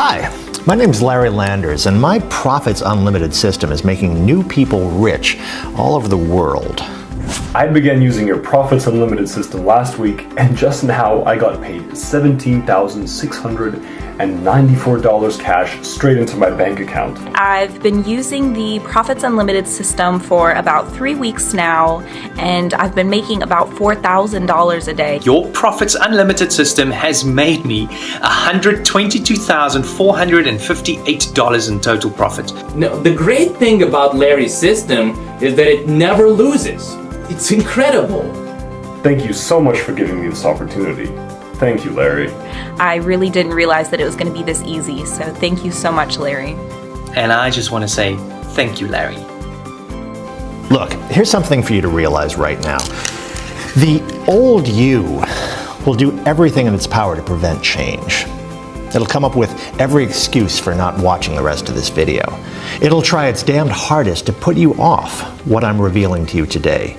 Hi, my name's Larry Landers, and my Profits Unlimited system is making new people rich all over the world. I began using your Profits Unlimited system last week, and just now I got paid $17,694 cash straight into my bank account. I've been using the Profits Unlimited system for about 3 weeks now, and I've been making about $4,000 a day. Your Profits Unlimited system has made me $122,458 in total profit. Now, the great thing about Larry's system is that it never loses. It's incredible. Thank you so much for giving me this opportunity. Thank you, Larry. I really didn't realize that it was going to be this easy, so thank you so much, Larry. And I just want to say thank you, Larry. Look, here's something for you to realize right now. The old you will do everything in its power to prevent change. It'll come up with every excuse for not watching the rest of this video. It'll try its damned hardest to put you off what I'm revealing to you today,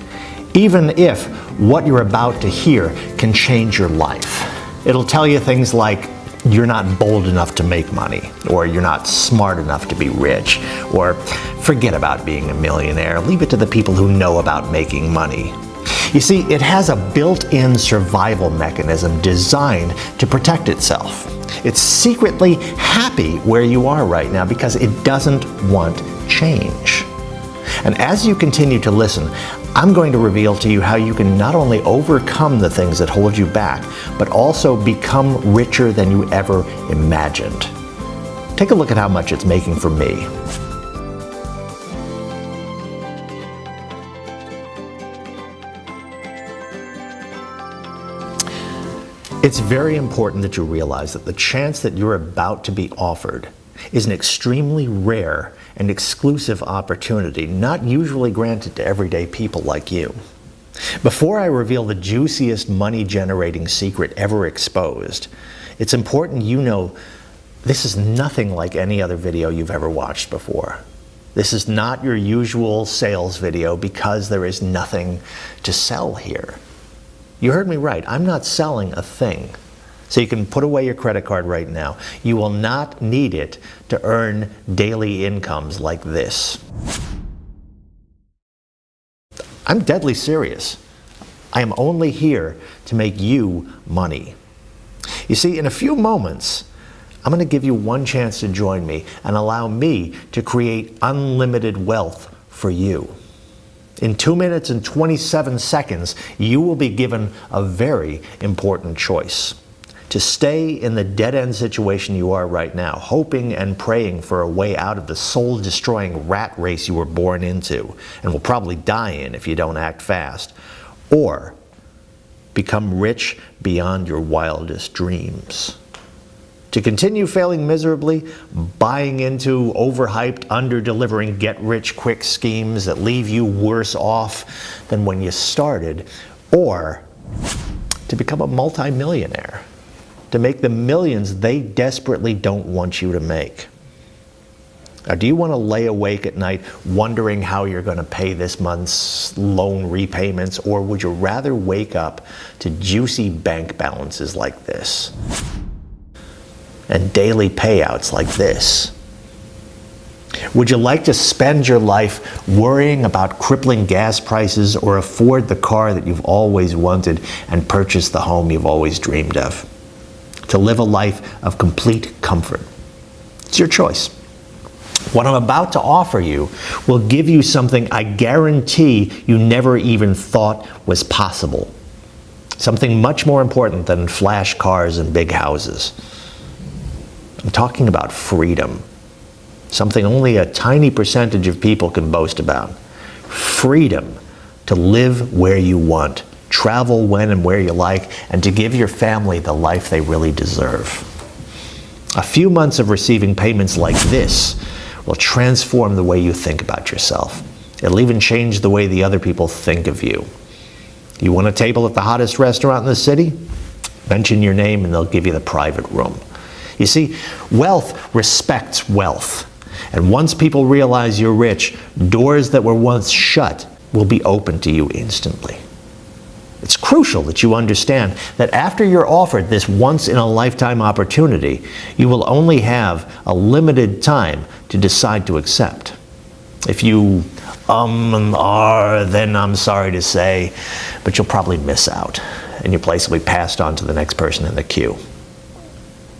even if what you're about to hear can change your life. It'll tell you things like, you're not bold enough to make money, or you're not smart enough to be rich, or forget about being a millionaire, leave it to the people who know about making money. You see, it has a built-in survival mechanism designed to protect itself. It's secretly happy where you are right now because it doesn't want change. And as you continue to listen, I'm going to reveal to you how you can not only overcome the things that hold you back, but also become richer than you ever imagined. Take a look at how much it's making for me. It's very important that you realize that the chance that you're about to be offered is an extremely rare and exclusive opportunity, not usually granted to everyday people like you. Before I reveal the juiciest money-generating secret ever exposed, it's important you know this is nothing like any other video you've ever watched before. This is not your usual sales video because there is nothing to sell here. You heard me right, I'm not selling a thing. So you can put away your credit card right now. You will not need it to earn daily incomes like this. I'm deadly serious. I am only here to make you money. You see, in a few moments, I'm going to give you one chance to join me and allow me to create unlimited wealth for you. In 2 minutes and 27 seconds, you will be given a very important choice. To stay in the dead-end situation you are right now, hoping and praying for a way out of the soul-destroying rat race you were born into, and will probably die in if you don't act fast, or become rich beyond your wildest dreams. To continue failing miserably, buying into overhyped, under-delivering get-rich-quick schemes that leave you worse off than when you started, or to become a multimillionaire, to make the millions they desperately don't want you to make. Now, do you want to lay awake at night wondering how you're going to pay this month's loan repayments, or would you rather wake up to juicy bank balances like this? And daily payouts like this? Would you like to spend your life worrying about crippling gas prices, or afford the car that you've always wanted and purchase the home you've always dreamed of? To live a life of complete comfort? It's your choice. What I'm about to offer you will give you something I guarantee you never even thought was possible. Something much more important than flash cars and big houses. I'm talking about freedom. Something only a tiny percentage of people can boast about. Freedom to live where you want, travel when and where you like, and to give your family the life they really deserve. A few months of receiving payments like this will transform the way you think about yourself. It'll even change the way the other people think of you. You want a table at the hottest restaurant in the city? Mention your name and they'll give you the private room. You see, wealth respects wealth. And once people realize you're rich, doors that were once shut will be open to you instantly. It's crucial that you understand that after you're offered this once-in-a-lifetime opportunity, you will only have a limited time to decide to accept. If you and then I'm sorry to say, but you'll probably miss out, and your place will be passed on to the next person in the queue.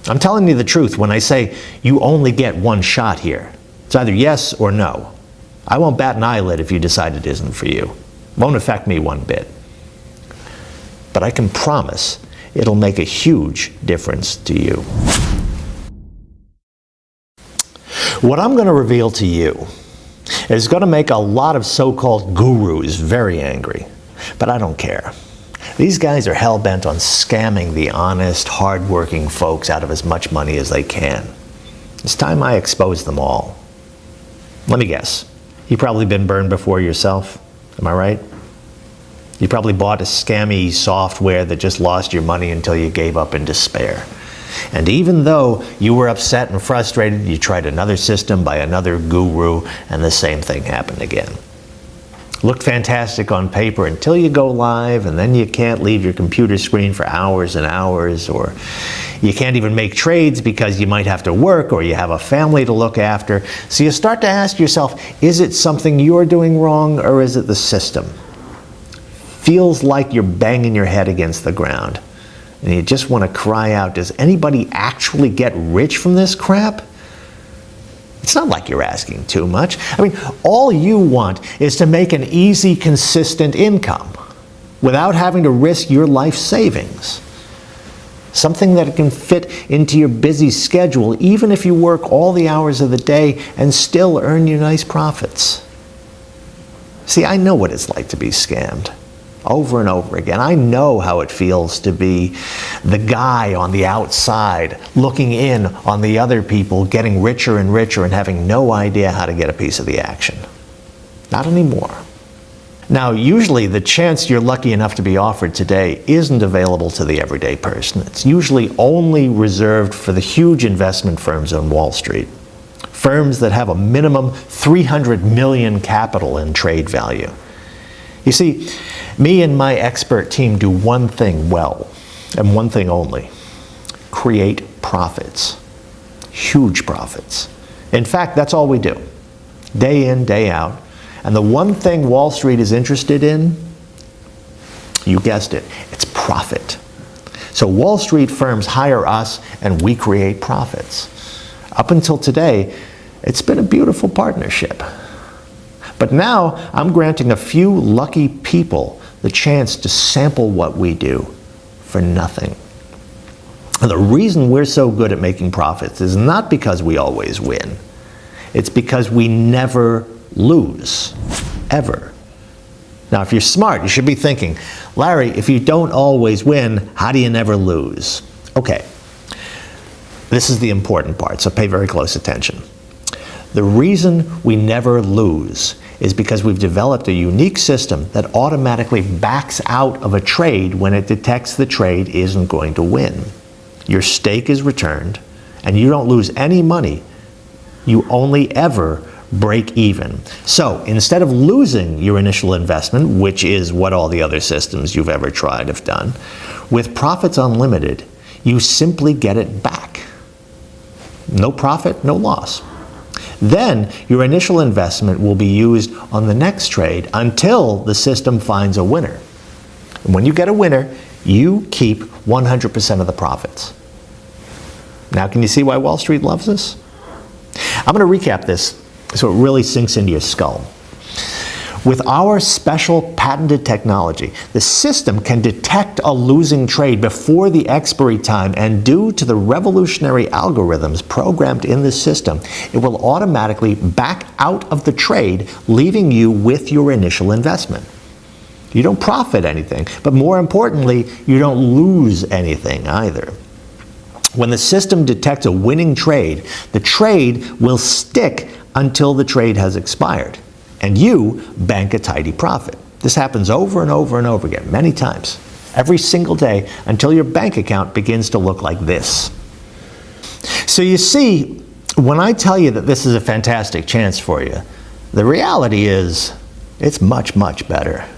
I'm telling you the truth when I say you only get one shot here. It's either yes or no. I won't bat an eyelid if you decide it isn't for you. Won't affect me one bit. But I can promise it'll make a huge difference to you. What I'm going to reveal to you is going to make a lot of so-called gurus very angry. But I don't care. These guys are hell-bent on scamming the honest, hard-working folks out of as much money as they can. It's time I expose them all. Let me guess. You've probably been burned before yourself. Am I right? You probably bought a scammy software that just lost your money until you gave up in despair. And even though you were upset and frustrated, you tried another system by another guru, and the same thing happened again. Looked fantastic on paper until you go live, and then you can't leave your computer screen for hours and hours, or you can't even make trades because you might have to work or you have a family to look after. So you start to ask yourself, is it something you're doing wrong, or is it the system? Feels like you're banging your head against the ground. And you just want to cry out, does anybody actually get rich from this crap? It's not like you're asking too much. I mean, all you want is to make an easy, consistent income without having to risk your life savings. Something that can fit into your busy schedule, even if you work all the hours of the day and still earn you nice profits. See, I know what it's like to be scammed. Over and over again. I know how it feels to be the guy on the outside looking in on the other people getting richer and richer and having no idea how to get a piece of the action. Not anymore. Now, usually the chance you're lucky enough to be offered today isn't available to the everyday person. It's usually only reserved for the huge investment firms on Wall Street. Firms that have a minimum 300 million capital in trade value. You see, me and my expert team do one thing well, and one thing only: create profits. Huge profits. In fact, that's all we do. Day in, day out. And the one thing Wall Street is interested in, you guessed it, it's profit. So Wall Street firms hire us and we create profits. Up until today, it's been a beautiful partnership. But now I'm granting a few lucky people the chance to sample what we do for nothing. And the reason we're so good at making profits is not because we always win. It's because we never lose, ever. Now, if you're smart, you should be thinking, Larry, if you don't always win, how do you never lose? Okay, this is the important part, so pay very close attention. The reason we never lose is because we've developed a unique system that automatically backs out of a trade when it detects the trade isn't going to win. Your stake is returned, and you don't lose any money. You only ever break even. So instead of losing your initial investment, which is what all the other systems you've ever tried have done, with Profits Unlimited, you simply get it back. No profit, no loss. Then your initial investment will be used on the next trade until the system finds a winner. And when you get a winner, you keep 100% of the profits. Now, can you see why Wall Street loves us? I'm going to recap this so it really sinks into your skull. With our special patented technology, the system can detect a losing trade before the expiry time, and due to the revolutionary algorithms programmed in the system, it will automatically back out of the trade, leaving you with your initial investment. You don't profit anything, but more importantly, you don't lose anything either. When the system detects a winning trade, the trade will stick until the trade has expired, and you bank a tidy profit. This happens over and over and over again, many times, every single day, until your bank account begins to look like this. So you see, when I tell you that this is a fantastic chance for you, the reality is it's much, much better.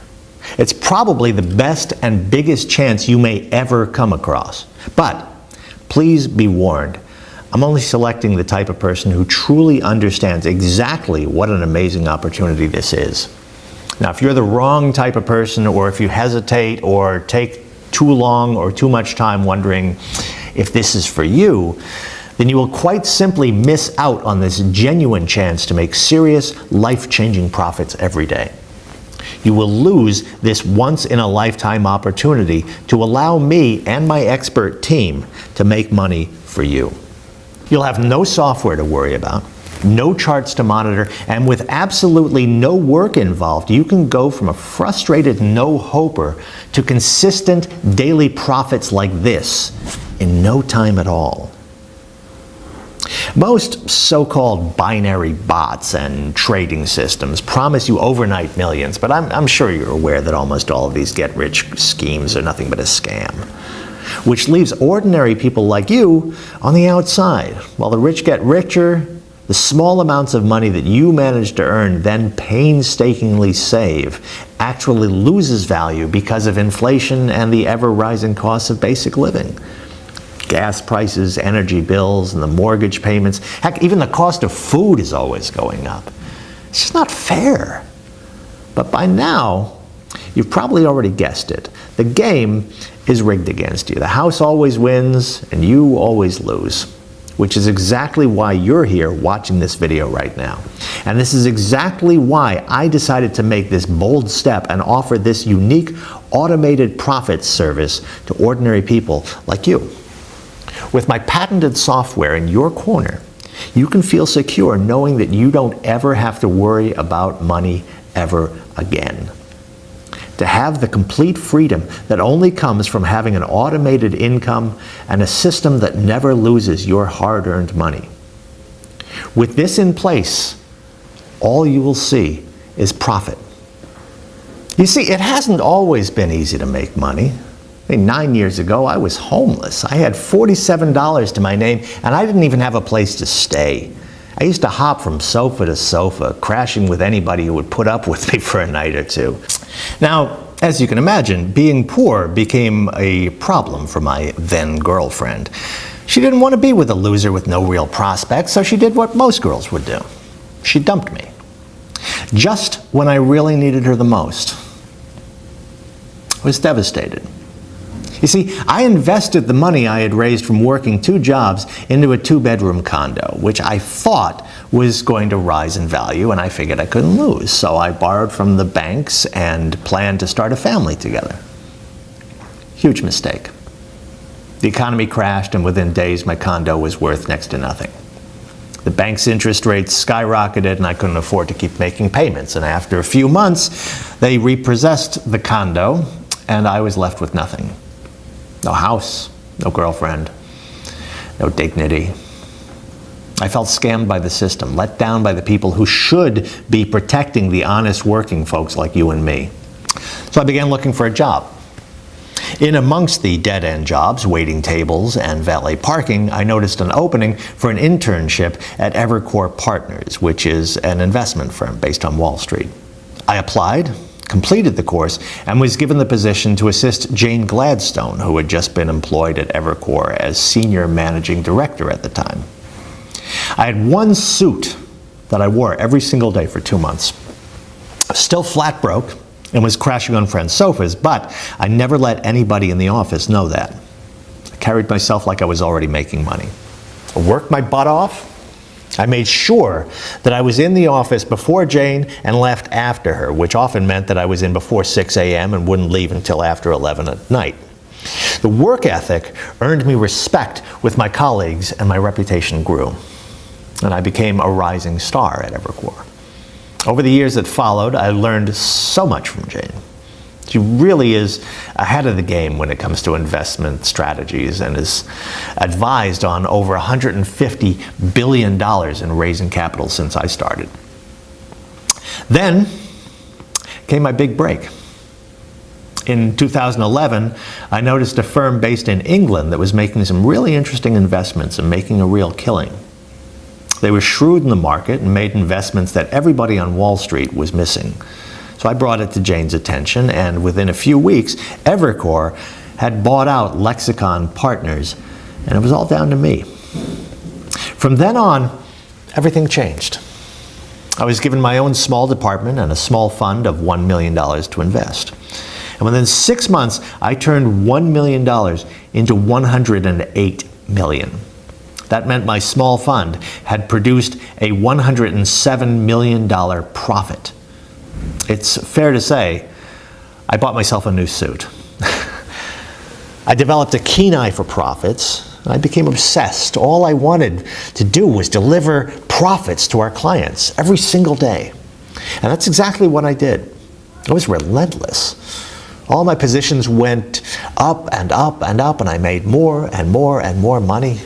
It's probably the best and biggest chance you may ever come across. But please be warned, I'm only selecting the type of person who truly understands exactly what an amazing opportunity this is. Now, if you're the wrong type of person, or if you hesitate or take too long or too much time wondering if this is for you, then you will quite simply miss out on this genuine chance to make serious, life-changing profits every day. You will lose this once-in-a-lifetime opportunity to allow me and my expert team to make money for you. You'll have no software to worry about, no charts to monitor, and with absolutely no work involved, you can go from a frustrated no-hoper to consistent daily profits like this in no time at all. Most so-called binary bots and trading systems promise you overnight millions, but I'm sure you're aware that almost all of these get-rich schemes are nothing but a scam, which leaves ordinary people like you on the outside. While the rich get richer, the small amounts of money that you manage to earn, then painstakingly save, actually loses value because of inflation and the ever-rising costs of basic living. Gas prices, energy bills, and the mortgage payments. Heck, even the cost of food is always going up. It's just not fair. But by now, you've probably already guessed it. The game is rigged against you. The house always wins, and you always lose, which is exactly why you're here watching this video right now. And this is exactly why I decided to make this bold step and offer this unique automated profits service to ordinary people like you. With my patented software in your corner, you can feel secure knowing that you don't ever have to worry about money ever again. To have the complete freedom that only comes from having an automated income and a system that never loses your hard-earned money. With this in place, all you will see is profit. You see, it hasn't always been easy to make money. I mean, 9 years ago, I was homeless. I had $47 to my name, and I didn't even have a place to stay. I used to hop from sofa to sofa, crashing with anybody who would put up with me for a night or two. Now, as you can imagine, being poor became a problem for my then girlfriend. She didn't want to be with a loser with no real prospects, so she did what most girls would do. She dumped me. Just when I really needed her the most. I was devastated. You see, I invested the money I had raised from working 2 jobs into a 2-bedroom condo, which I thought was going to rise in value, and I figured I couldn't lose. So I borrowed from the banks and planned to start a family together. Huge mistake. The economy crashed, and within days my condo was worth next to nothing. The bank's interest rates skyrocketed, and I couldn't afford to keep making payments. And after a few months, they repossessed the condo, and I was left with nothing. No house, no girlfriend, no dignity. I felt scammed by the system, let down by the people who should be protecting the honest working folks like you and me. So I began looking for a job. In amongst the dead-end jobs, waiting tables and valet parking, I noticed an opening for an internship at Evercore Partners, which is an investment firm based on Wall Street. I applied, completed the course, and was given the position to assist Jane Gladstone, who had just been employed at Evercore as senior managing director at the time. I had one suit that I wore every single day for 2 months. Still flat broke and was crashing on friends' sofas, but I never let anybody in the office know that. I carried myself like I was already making money. I worked my butt off. I made sure that I was in the office before Jane and left after her, which often meant that I was in before 6 a.m. and wouldn't leave until after 11 at night. The work ethic earned me respect with my colleagues, and my reputation grew. And I became a rising star at Evercore. Over the years that followed, I learned so much from Jane. She really is ahead of the game when it comes to investment strategies and is advised on over $150 billion in raising capital since I started. Then came my big break. In 2011, I noticed a firm based in England that was making some really interesting investments and making a real killing. They were shrewd in the market and made investments that everybody on Wall Street was missing. So So I brought it to Jane's attention, and within a few weeks, Evercore had bought out Lexicon Partners, and it was all down to me. From then on, everything changed. I was given my own small department and a small fund of $1 million to invest. And within 6 months, I turned $1 million into $108 million. That meant my small fund had produced a $107 million profit. It's fair to say, I bought myself a new suit. I developed a keen eye for profits. I became obsessed. All I wanted to do was deliver profits to our clients every single day. And that's exactly what I did. I was relentless. All my positions went up and up and up, and I made more and more and more money.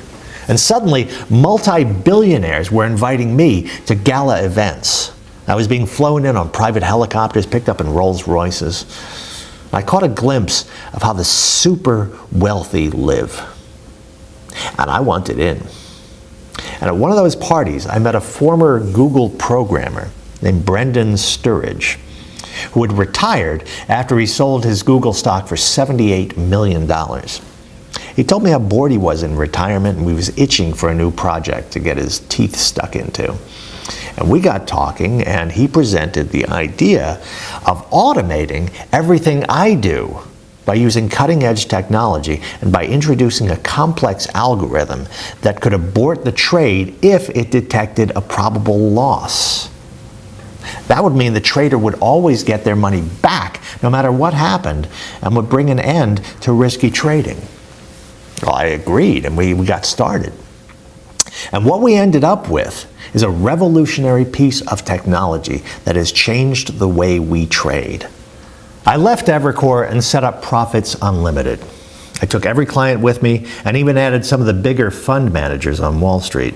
And suddenly, multi-billionaires were inviting me to gala events. I was being flown in on private helicopters, picked up in Rolls Royces. I caught a glimpse of how the super wealthy live. And I wanted in. And at one of those parties, I met a former Google programmer named Brendan Sturridge, who had retired after he sold his Google stock for $78 million. He told me how bored he was in retirement, and he was itching for a new project to get his teeth stuck into. And we got talking, and he presented the idea of automating everything I do by using cutting-edge technology and by introducing a complex algorithm that could abort the trade if it detected a probable loss. That would mean the trader would always get their money back no matter what happened, and would bring an end to risky trading. Well, I agreed, and we got started. And what we ended up with is a revolutionary piece of technology that has changed the way we trade. I left Evercore and set up Profits Unlimited. I took every client with me and even added some of the bigger fund managers on Wall Street.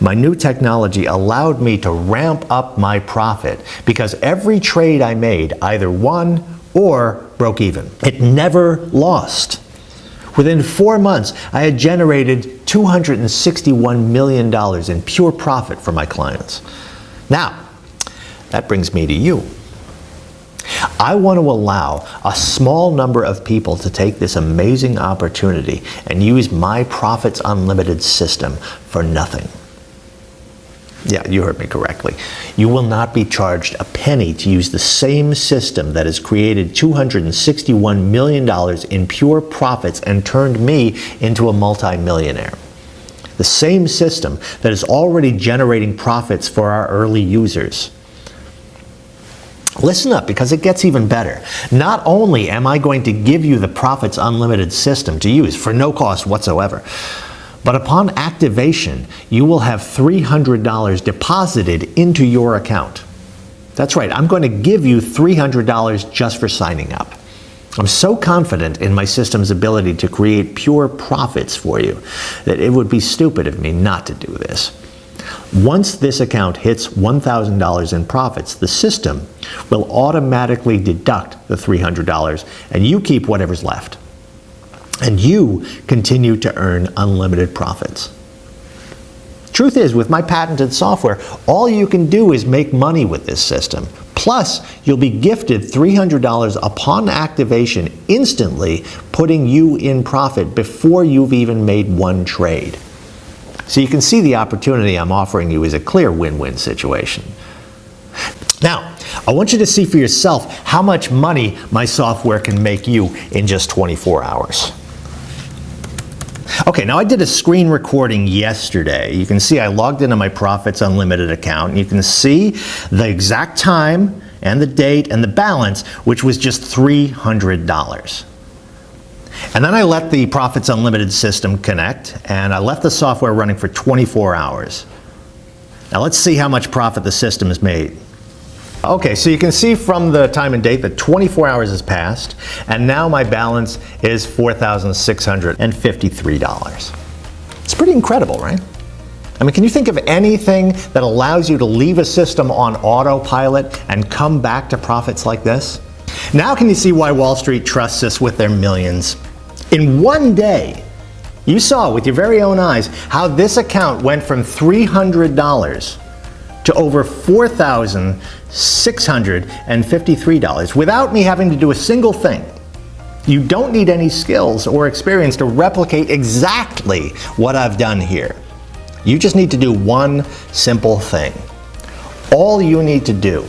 My new technology allowed me to ramp up my profit because every trade I made either won or broke even. It never lost. Within 4 months, I had generated $261 million in pure profit for my clients. Now, that brings me to you. I want to allow a small number of people to take this amazing opportunity and use my Profits Unlimited system for nothing. Yeah, you heard me correctly. You will not be charged a penny to use the same system that has created $261 million in pure profits and turned me into a multimillionaire. The same system that is already generating profits for our early users. Listen up, because it gets even better. Not only am I going to give you the Profits Unlimited system to use for no cost whatsoever, but upon activation, you will have $300 deposited into your account. That's right, I'm going to give you $300 just for signing up. I'm so confident in my system's ability to create pure profits for you that it would be stupid of me not to do this. Once this account hits $1,000 in profits, the system will automatically deduct the $300 and you keep whatever's left. And you continue to earn unlimited profits. Truth is, with my patented software, all you can do is make money with this system. Plus, you'll be gifted $300 upon activation, instantly putting you in profit before you've even made one trade. So you can see the opportunity I'm offering you is a clear win-win situation. Now, I want you to see for yourself how much money my software can make you in just 24 hours. Okay, now I did a screen recording yesterday. You can see I logged into my Profits Unlimited account, and you can see the exact time and the date and the balance, which was just $300. And then I let the Profits Unlimited system connect, and I left the software running for 24 hours. Now let's see how much profit the system has made. Okay, so you can see from the time and date that 24 hours has passed, and now my balance is $4,653. It's pretty incredible, right? I mean, can you think of anything that allows you to leave a system on autopilot and come back to profits like this? Now can you see why Wall Street trusts us with their millions? In one day, you saw with your very own eyes how this account went from $300 to over $4,653. $653 without me having to do a single thing. You don't need any skills or experience to replicate exactly what I've done here. You just need to do one simple thing. All you need to do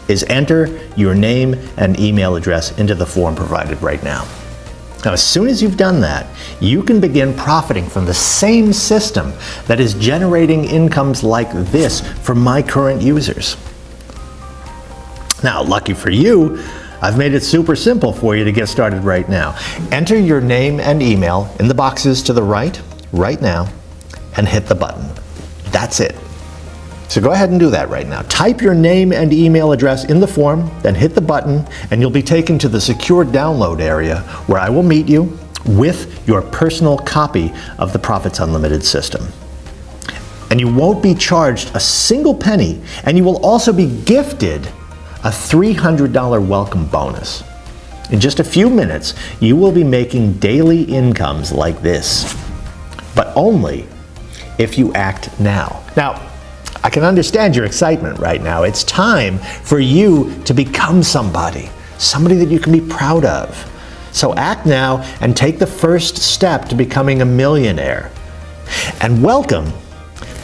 is enter your name and email address into the form provided right now. Now, as soon as you've done that, you can begin profiting from the same system that is generating incomes like this for my current users. Now, lucky for you, I've made it super simple for you to get started right now. Enter your name and email in the boxes to the right now, and hit the button. That's it. So go ahead and do that right now. Type your name and email address in the form, then hit the button, and you'll be taken to the secure download area where I will meet you with your personal copy of the Profits Unlimited system. And you won't be charged a single penny, and you will also be gifted a $300 welcome bonus. In just a few minutes, you will be making daily incomes like this, but only if you act now. Now, I can understand your excitement right now. It's time for you to become somebody that you can be proud of. So act now and take the first step to becoming a millionaire. And welcome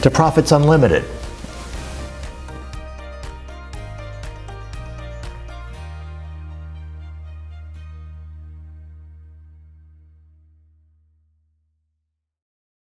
to Profits Unlimited.